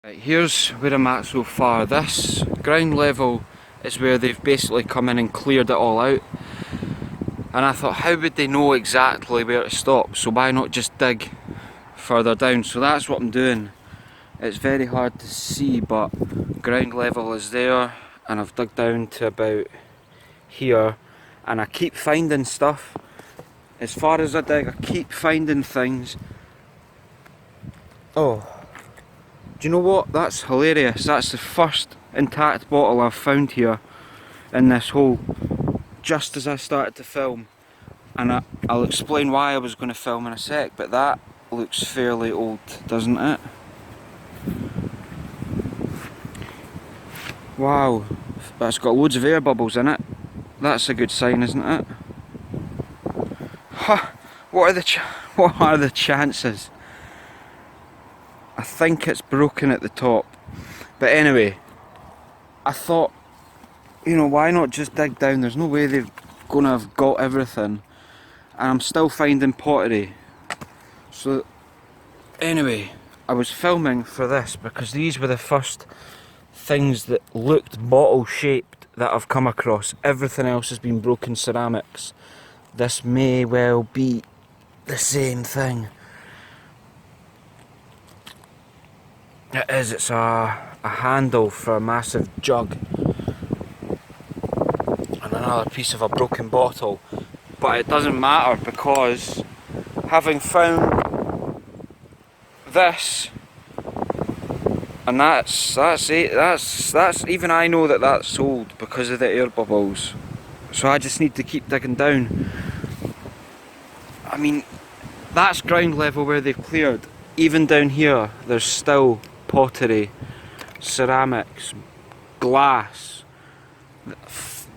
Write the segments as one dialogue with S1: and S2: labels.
S1: Right, here's where I'm at so far. This ground level is where they've basically come in and cleared it all out. And I thought, how would they know exactly where to stop? So why not just dig further down? So that's what I'm doing. It's very hard to see, but ground level is there, and I've dug down to about here, and I keep finding stuff. As far as I dig, I keep finding things. Oh, do you know what? That's hilarious. That's the first intact bottle I've found here in this hole, just as I started to film. And I'll explain why I was going to film in a sec, but that looks fairly old, doesn't it? Wow, that's got loads of air bubbles in it. That's a good sign, isn't it? Huh, what are the chances? I think it's broken at the top. But anyway, I thought, you know, why not just dig down? There's no way they're going to have got everything. And I'm still finding pottery. So, anyway, I was filming for this because these were the first things that looked bottle shaped that I've come across. Everything else has been broken ceramics. This may well be the same thing. It is, it's a handle for a massive jug. And another piece of a broken bottle. But it doesn't matter because having found this, and that's it, that's even I know that that's old because of the air bubbles. So I just need to keep digging down. I mean, that's ground level where they've cleared. Even down here, there's still pottery, ceramics, glass.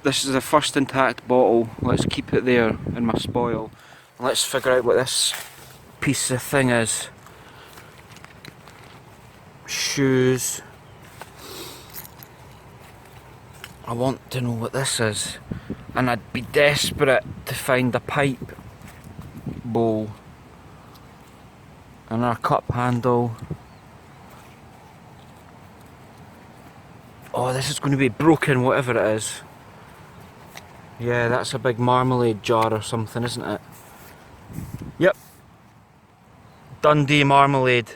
S1: This is the first intact bottle. Let's keep it there in my spoil. Let's figure out what this piece of thing is. Shoes. I want to know what this is. And I'd be desperate to find a pipe bowl. And a cup handle. Oh, this is going to be broken, whatever it is. Yeah, that's a big marmalade jar or something, isn't it? Yep. Dundee marmalade.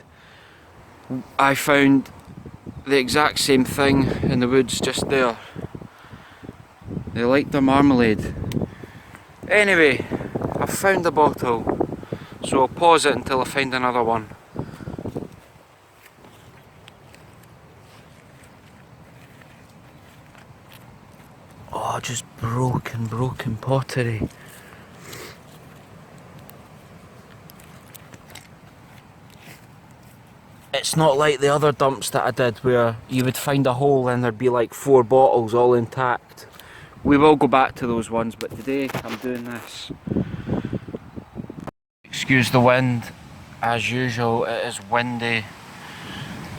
S1: I found the exact same thing in the woods just there. They like their marmalade. Anyway, I've found the bottle, so I'll pause it until I find another one. Oh, just broken pottery. It's not like the other dumps that I did where you would find a hole and there'd be like 4 bottles all intact. We will go back to those ones, but today I'm doing this. Excuse the wind, as usual it is windy.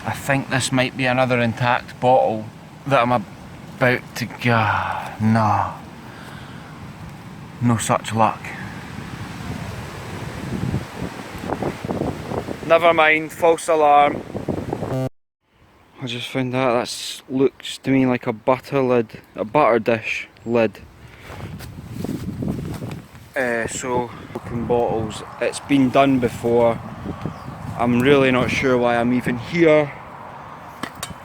S1: I think this might be another intact bottle that I'm about to get. No such luck. Never mind, false alarm. I just found that looks to me like a butter dish lid. So, open bottles, it's been done before. I'm really not sure why I'm even here.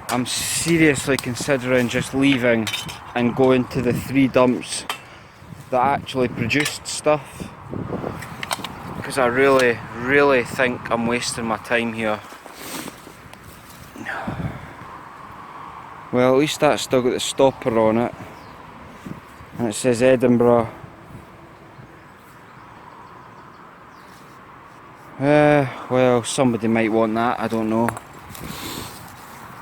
S1: I'm seriously considering just leaving and going to the 3 dumps that actually produced stuff. Because I really think I'm wasting my time here. Well, at least that's still got the stopper on it. And it says Edinburgh. Well, somebody might want that, I don't know.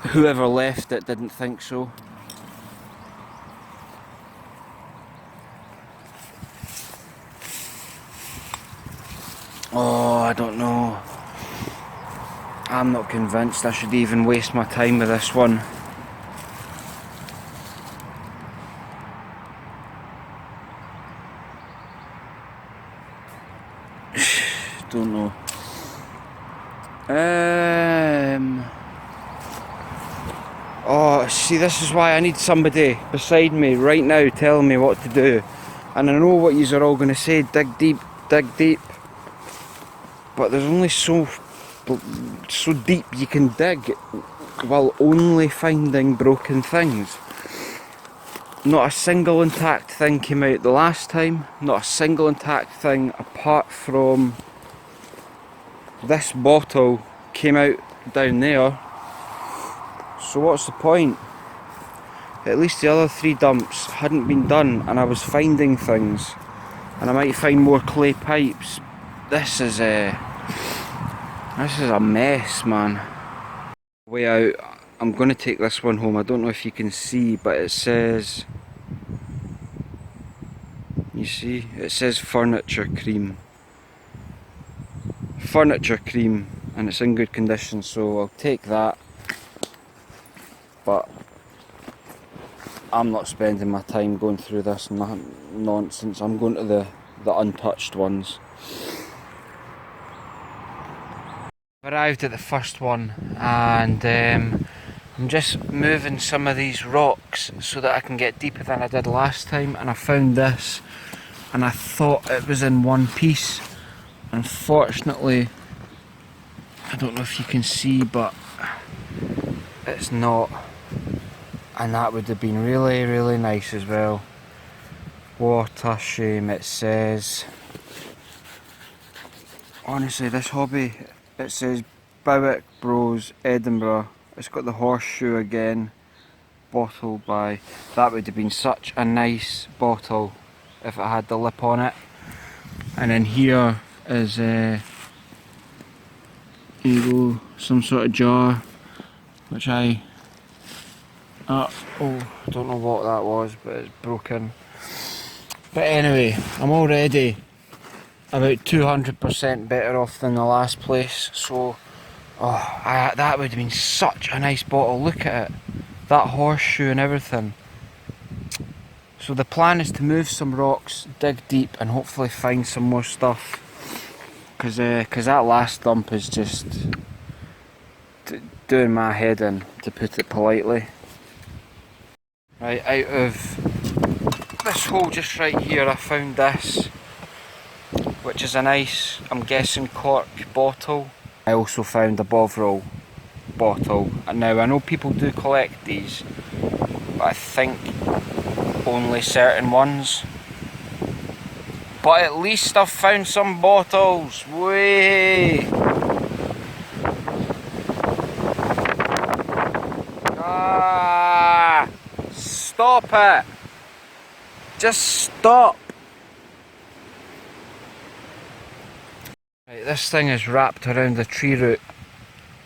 S1: Whoever left it didn't think so. Oh, I don't know. I'm not convinced I should even waste my time with this one. Don't know. Oh, see, this is why I need somebody beside me right now telling me what to do. And I know what yous are all going to say, dig deep, dig deep. But there's only so deep you can dig while only finding broken things. Not a single intact thing came out the last time. Not a single intact thing apart from this bottle came out down there. So what's the point? At least the other 3 dumps hadn't been done and I was finding things. And I might find more clay pipes. This is a mess, man. Way out, I'm going to take this one home. I don't know if you can see, but it says... You see? It says furniture cream. Furniture cream, and it's in good condition, so I'll take that. But I'm not spending my time going through this nonsense. I'm going to the untouched ones. I've arrived at the first one, and I'm just moving some of these rocks so that I can get deeper than I did last time. And I found this, and I thought it was in one piece. Unfortunately, I don't know if you can see, but it's not. And that would have been really, really nice as well. What a shame. It says, honestly, this hobby, it says Bowick Bros, Edinburgh. It's got the horseshoe again, bottled by. That would have been such a nice bottle if it had the lip on it. And then here is here you go, some sort of jar, which I don't know what that was, but it's broken. But anyway, I'm already about 200% better off than the last place. So, that would have been such a nice bottle. Look at it, that horseshoe and everything. So the plan is to move some rocks, dig deep, and hopefully find some more stuff. Because that last dump is just doing my head in, to put it politely. Right, out of this hole just right here I found this, which is a nice, I'm guessing, cork bottle. I also found a Bovril bottle. And now I know people do collect these, but I think only certain ones. But at least I've found some bottles. Way! Ah! Stop it! Just stop! Right, this thing is wrapped around the tree root.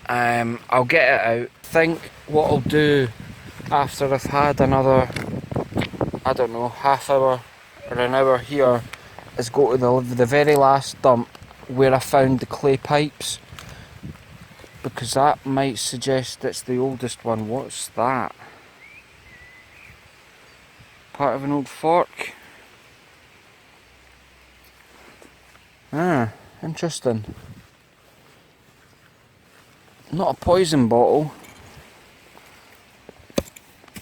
S1: I'll get it out. I think what I'll do after I've had another, I don't know, half hour or an hour here, is go to the very last dump where I found the clay pipes, because that might suggest it's the oldest one. What's that? Part of an old fork? Ah, interesting. Not a poison bottle.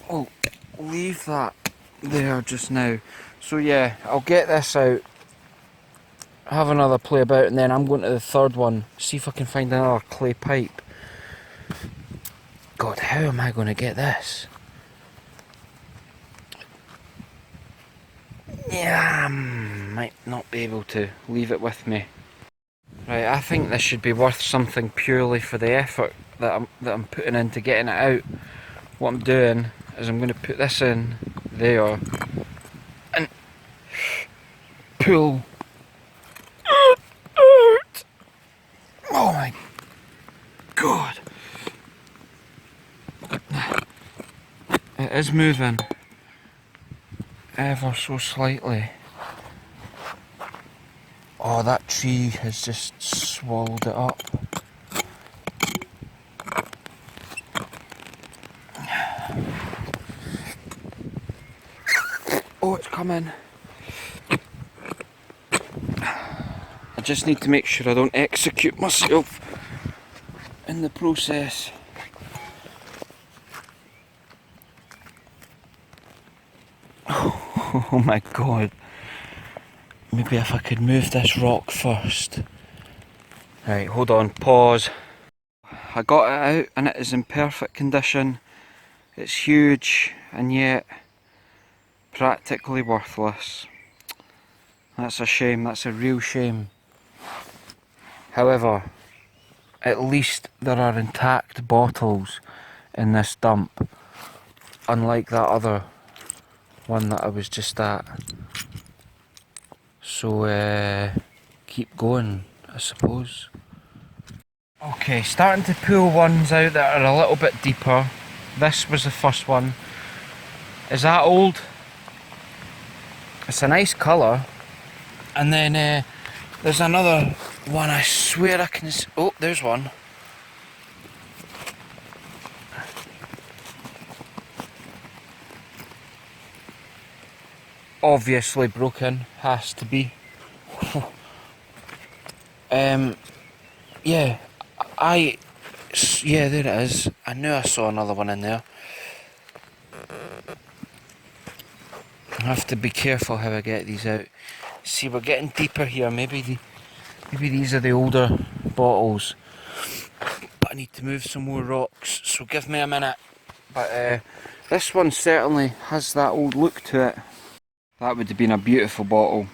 S1: Oh, leave that there just now. So yeah, I'll get this out, have another play about, and then I'm going to the third one, see if I can find another clay pipe. God, how am I going to get this? Yeah, I might not be able to. Leave it with me. Right, I think this should be worth something purely for the effort that I'm putting into getting it out. What I'm doing is I'm going to put this in there and pull out. Oh my god. It is moving ever so slightly. Oh, that tree has just swallowed it up. Oh, it's coming. I just need to make sure I don't execute myself in the process. Oh my god. Maybe if I could move this rock first. Right, hold on, pause. I got it out and it is in perfect condition. It's huge and yet practically worthless. That's a shame, that's a real shame. However, at least there are intact bottles in this dump, unlike that other one that I was just at. So keep going, I suppose. Okay, starting to pull ones out that are a little bit deeper. This was the first one. Is that old? It's a nice colour. And then there's another one, I swear I can see. Oh, there's one. Obviously broken, has to be. Yeah, yeah, there it is. I knew I saw another one in there. I have to be careful how I get these out. See, we're getting deeper here. Maybe these are the older bottles. But I need to move some more rocks, so give me a minute. But this one certainly has that old look to it. That would have been a beautiful bottle.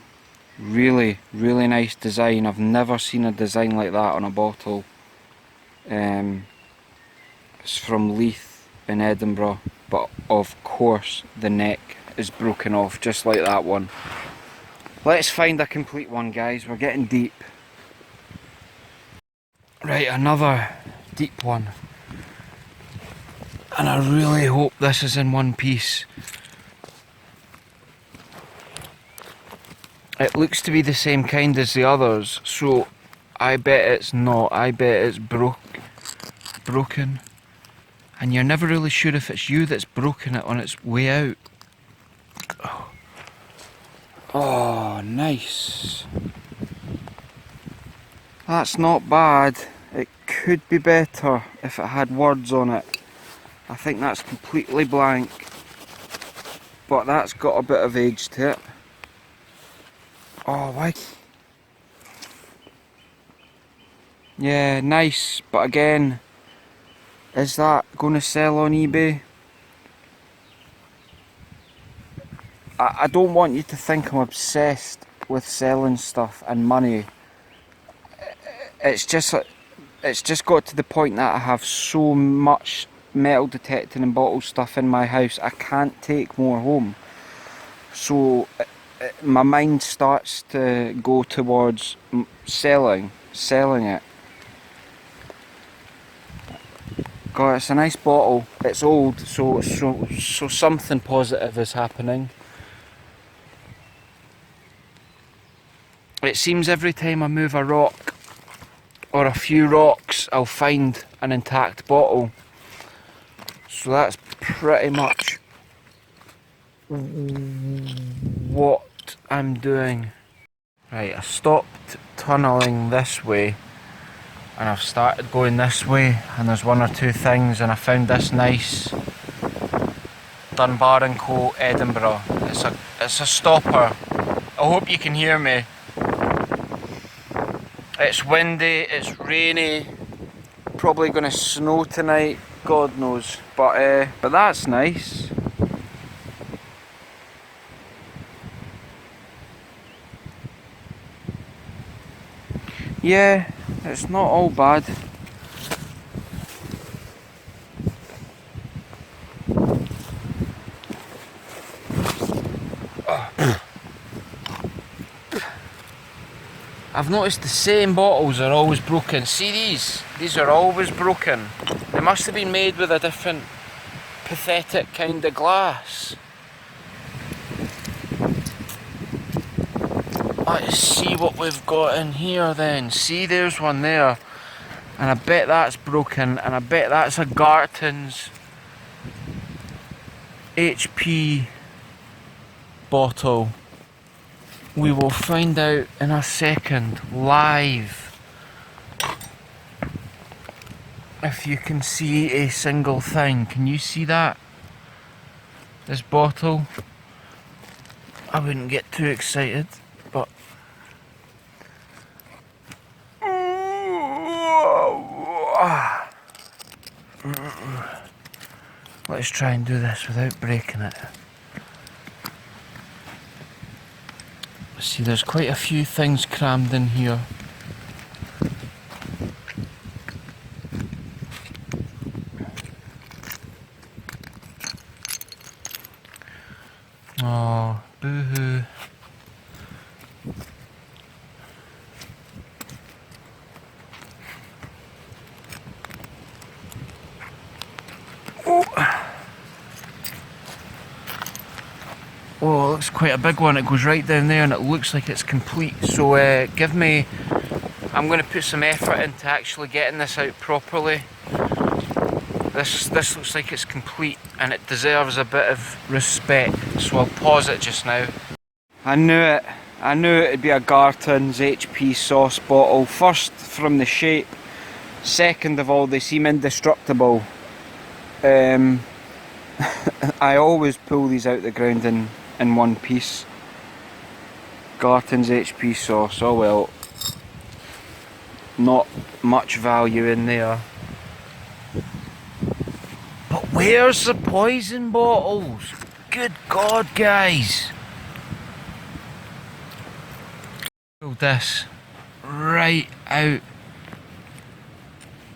S1: Really, really nice design. I've never seen a design like that on a bottle. It's from Leith in Edinburgh, but of course the neck is broken off just like that one. Let's find a complete one, guys. We're getting deep. Right, another deep one. And I really hope this is in one piece. It looks to be the same kind as the others, so I bet it's not. I bet it's broken. And you're never really sure if it's you that's broken it on its way out. Oh, nice. That's not bad. It could be better if it had words on it. I think that's completely blank. But that's got a bit of age to it. Oh, why? Yeah, nice. But again, is that going to sell on eBay? I don't want you to think I'm obsessed with selling stuff and money. It's just got to the point that I have so much metal detecting and bottle stuff in my house, I can't take more home. So my mind starts to go towards selling it. God, it's a nice bottle. It's old, so something positive is happening. It seems every time I move a rock or a few rocks, I'll find an intact bottle. So that's pretty much what I'm doing. Right, I stopped tunnelling this way and I've started going this way, and there's one or two things, and I found this nice Dunbar & Co. Edinburgh. It's a stopper. I hope you can hear me. It's windy, it's rainy, probably going to snow tonight, God knows, but that's nice. Yeah, it's not all bad. I've noticed the same bottles are always broken. See these? These are always broken. They must have been made with a different pathetic kind of glass. Let's see what we've got in here then. See, there's one there. And I bet that's broken, and I bet that's a Garton's HP bottle. We will find out in a second, live. If you can see a single thing. Can you see that? This bottle. I wouldn't get too excited, but let's try and do this without breaking it. See, there's quite a few things crammed in here. Oh, boo-hoo. Oh, it looks quite a big one. It goes right down there and it looks like it's complete. So give me... I'm going to put some effort into actually getting this out properly. This looks like it's complete and it deserves a bit of respect. So I'll pause it just now. I knew it. I knew it'd be a Garton's HP sauce bottle. First, from the shape. Second of all, they seem indestructible. I always pull these out the ground in one piece. Garton's HP sauce, oh well. Not much value in there. But where's the poison bottles? Good God, guys. Pulled this right out.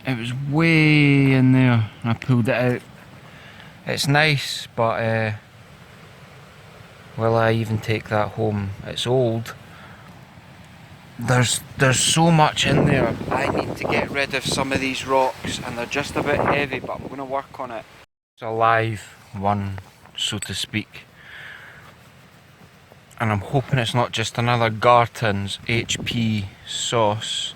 S1: It was way in there. I pulled it out. It's nice, but will I even take that home? It's old. There's so much in there. I need to get rid of some of these rocks, and they're just a bit heavy, but I'm going to work on it. It's a live one, so to speak. And I'm hoping it's not just another Garton's HP sauce.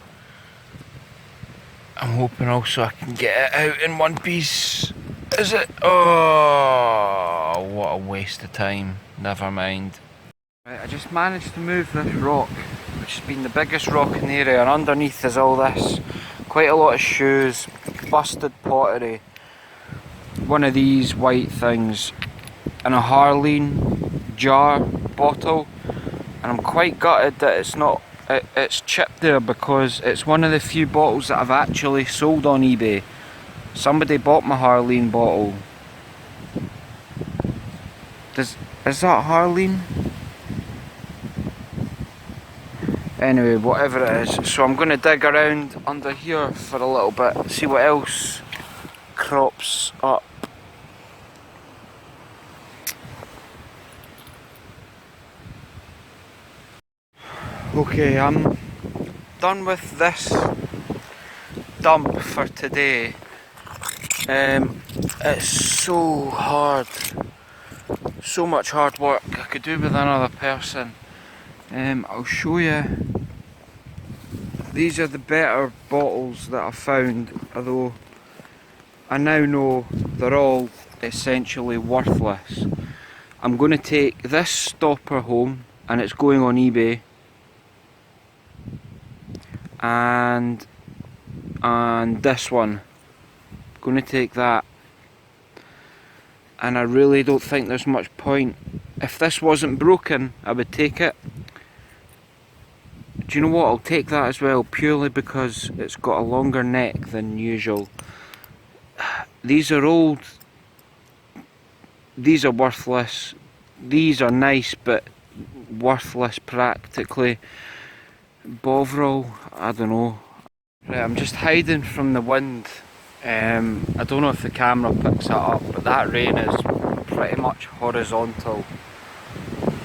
S1: I'm hoping also I can get it out in one piece. Is it? Oh, what a waste of time. Never mind. Right, I just managed to move this rock, which has been the biggest rock in the area, and underneath is all this. Quite a lot of shoes, busted pottery, one of these white things, and a Harleen jar bottle. And I'm quite gutted that it's chipped there, because it's one of the few bottles that I've actually sold on eBay. Somebody bought my Harleen bottle. Is that Harleen? Anyway, whatever it is. So I'm going to dig around under here for a little bit, see what else crops up. Okay, I'm done with this dump for today. It's so hard, so much hard work. I could do with another person. I'll show you. These are the better bottles that I found, although I now know they're all essentially worthless. I'm going to take this stopper home, and it's going on eBay. And this one, going to take that, and I really don't think there's much point. If this wasn't broken, I would take it. Do you know what, I'll take that as well, purely because it's got a longer neck than usual. These are old, these are worthless, these are nice but worthless practically. Bovril, I don't know. Right, I'm just hiding from the wind. I don't know if the camera picks that up, but that rain is pretty much horizontal.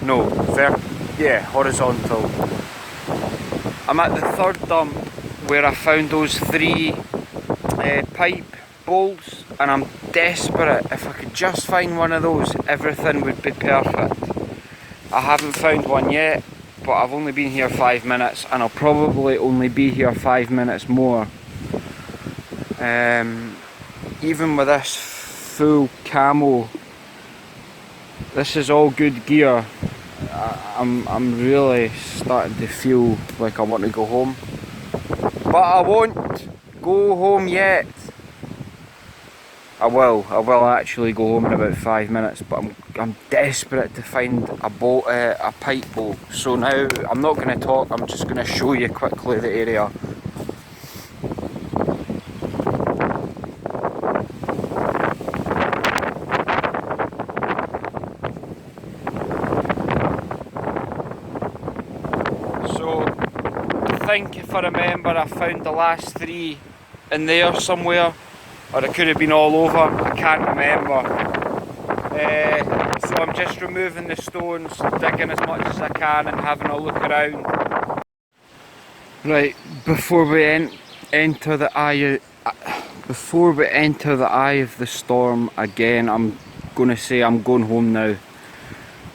S1: No, horizontal. I'm at the third dump where I found those 3 pipe bowls, and I'm desperate. If I could just find one of those, everything would be perfect. I haven't found one yet, but I've only been here 5 minutes, and I'll probably only be here 5 minutes more. Even with this full camo, this is all good gear. I'm really starting to feel like I want to go home, but I won't go home yet. I will actually go home in about 5 minutes, but I'm desperate to find a pipe bowl. So now I'm not going to talk, I'm just going to show you quickly the area. So I think, if I remember, I found the last 3 in there somewhere, or it could have been all over, I can't remember. So I'm just removing the stones, digging as much as I can and having a look around. Right, before we enter the eye of the storm again, I'm going to say I'm going home now.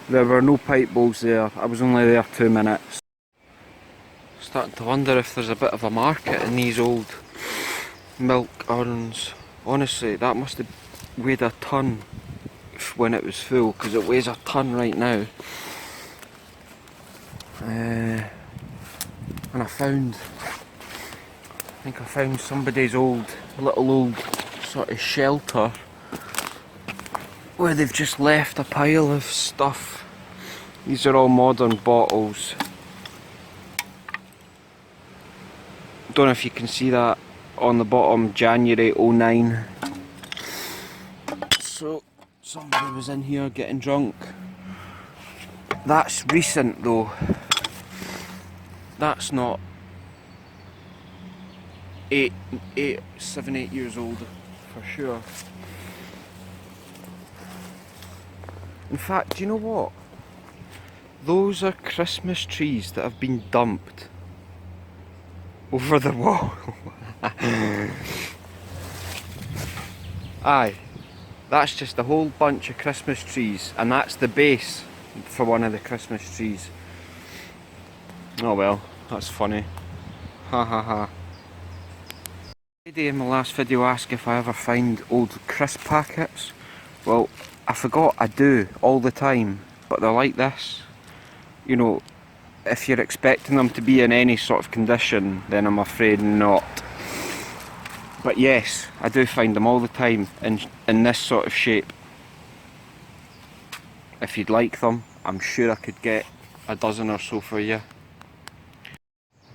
S1: There were no pipe bowls there, I was only there 2 minutes. Starting to wonder if there's a bit of a market in these old milk urns. Honestly, that must have weighed a ton when it was full, because it weighs a ton right now. And I think I found somebody's little old sort of shelter where they've just left a pile of stuff. These are all modern bottles. Don't know if you can see that on the bottom, January 09. So somebody was in here getting drunk. That's recent though. That's not 7, 8 years old for sure. In fact, do you know what? Those are Christmas trees that have been dumped over the wall. Aye, that's just a whole bunch of Christmas trees, and that's the base for one of the Christmas trees. Oh well, that's funny. Ha ha ha. Lady in my last video asked if I ever find old crisp packets. Well, I forgot I do all the time, but they're like this. You know, if you're expecting them to be in any sort of condition, then I'm afraid not. But yes, I do find them all the time in this sort of shape. If you'd like them, I'm sure I could get a dozen or so for you.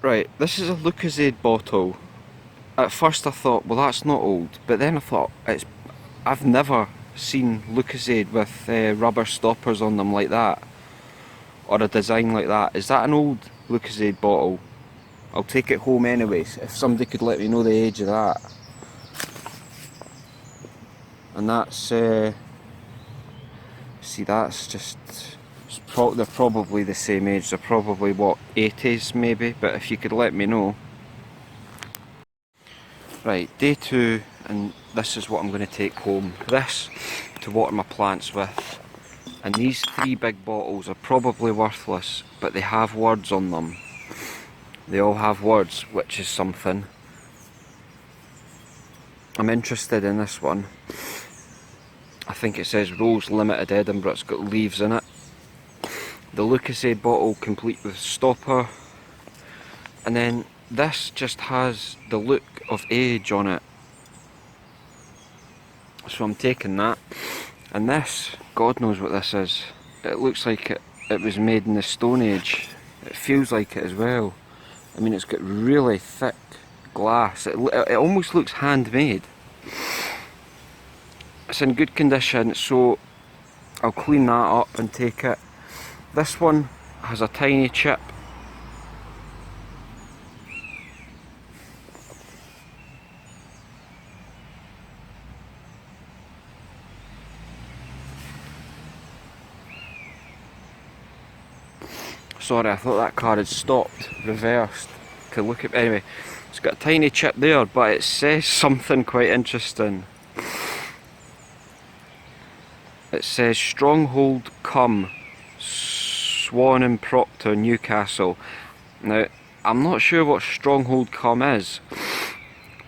S1: Right, this is a Lucozade bottle. At first I thought, well, that's not old, but then I thought, I've never seen Lucozade with rubber stoppers on them like that, or a design like that. Is that an old Lucozade bottle? I'll take it home anyways, if somebody could let me know the age of that. And that's, see, that's just, they're probably the same age, they're probably what, 80s maybe, but if you could let me know. Right, day 2, and this is what I'm going to take home. This to water my plants with. And these 3 big bottles are probably worthless, but they have words on them. They all have words, which is something. I'm interested in this one. I think it says Rose Limited Edinburgh, it's got leaves in it. The Lucozade bottle complete with stopper. And then this just has the look of age on it. So I'm taking that. And this, God knows what this is. It looks like it was made in the Stone Age. It feels like it as well. I mean, it's got really thick glass. It almost looks handmade. It's in good condition, so I'll clean that up and take it. This one has a tiny chip. Sorry, I thought that car had stopped, reversed to look at. Anyway, it's got a tiny chip there, but it says something quite interesting. It says Stronghold Cum, Swan and Proctor, Newcastle. Now, I'm not sure what Stronghold Cum is.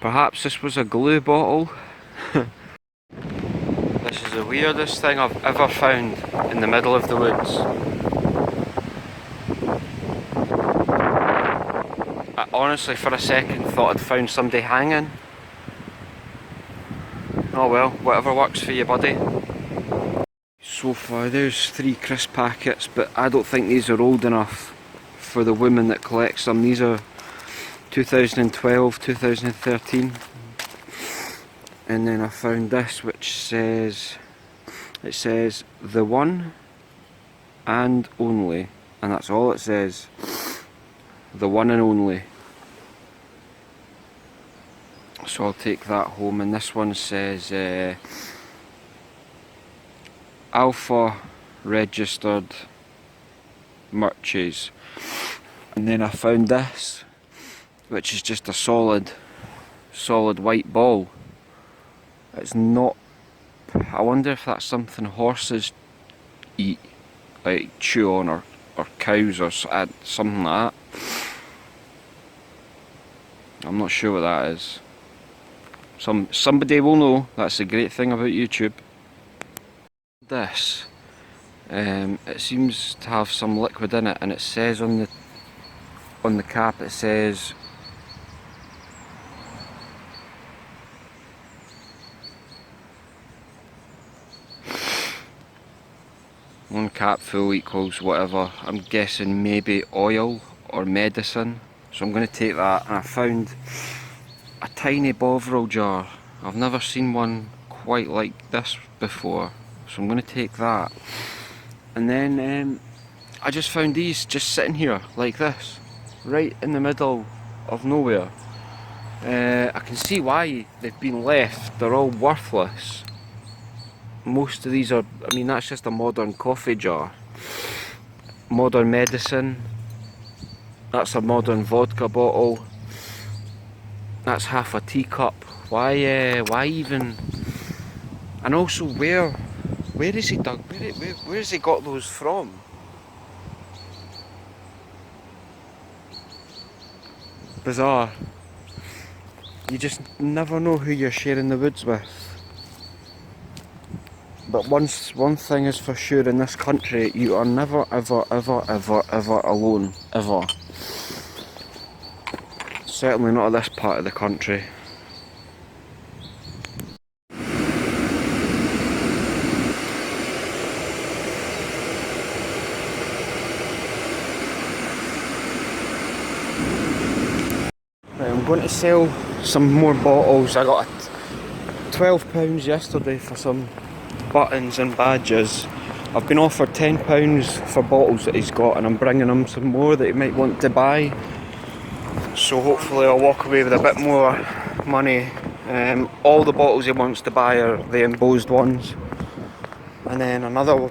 S1: Perhaps this was a glue bottle. This is the weirdest thing I've ever found in the middle of the woods. I honestly for a second thought I'd found somebody hanging. Oh well, whatever works for you, buddy. So far there's 3 crisp packets, but I don't think these are old enough for the woman that collects them. These are 2012, 2013. And then I found this which says, it says the one and only, and that's all it says, the one and only. So I'll take that home, and this one says Alpha registered merches. And then I found this, which is just a solid white ball. It's not, I wonder if that's something horses eat, like chew on, or cows, or something like that. I'm not sure what that is. Somebody will know. That's the great thing about YouTube. This, it seems to have some liquid in it, and it says on the cap, it says one capful equals whatever. I'm guessing maybe oil or medicine. So I'm going to take that, and I found a tiny Bovril jar. I've never seen one quite like this before, so I'm going to take that. And then I just found these just sitting here like this, right in the middle of nowhere. I can see why they've been left. They're all worthless. Most of these are, I mean, that's just a modern coffee jar. Modern medicine. That's a modern vodka bottle. That's half a teacup. Why even? And also, where is he dug? Where has he got those from? Bizarre. You just never know who you're sharing the woods with. But one thing is for sure in this country, you are never ever alone, ever. Certainly not at this part of the country. Right, I'm going to sell some more bottles. I got £12 yesterday for some buttons and badges. I've been offered £10 for bottles that he's got, and I'm bringing him some more that he might want to buy. So hopefully I'll walk away with a bit more money. All the bottles he wants to buy are the embossed ones. And then another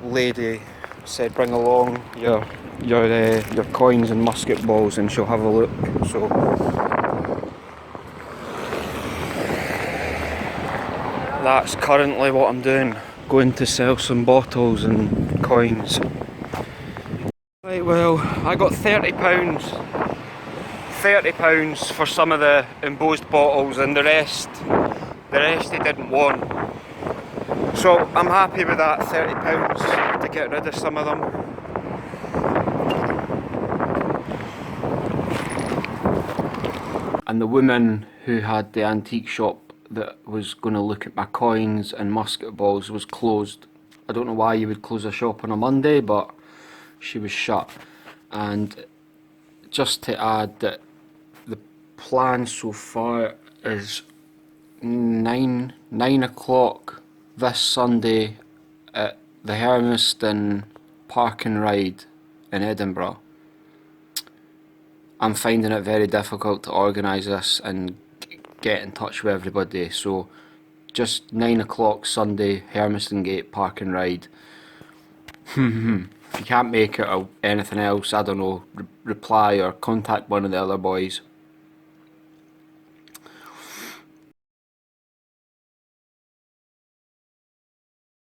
S1: lady said bring along your coins and musket balls, and she'll have a look. So that's currently what I'm doing, going to sell some bottles and coins. Right, well, I got £30 for some of the embossed bottles, and the rest he didn't want. So I'm happy with that, £30 to get rid of some of them. And the woman who had the antique shop that was going to look at my coins and musket balls was closed. I don't know why you would close a shop on a Monday, but she was shut. And just to add that the plan so far is 9 o'clock this Sunday at the Hermiston Park and Ride in Edinburgh. I'm finding it very difficult to organise this and get in touch with everybody, so just 9 o'clock Sunday, Hermiston Gate Park and Ride. If you can't make it or anything else, I don't know, reply or contact one of the other boys.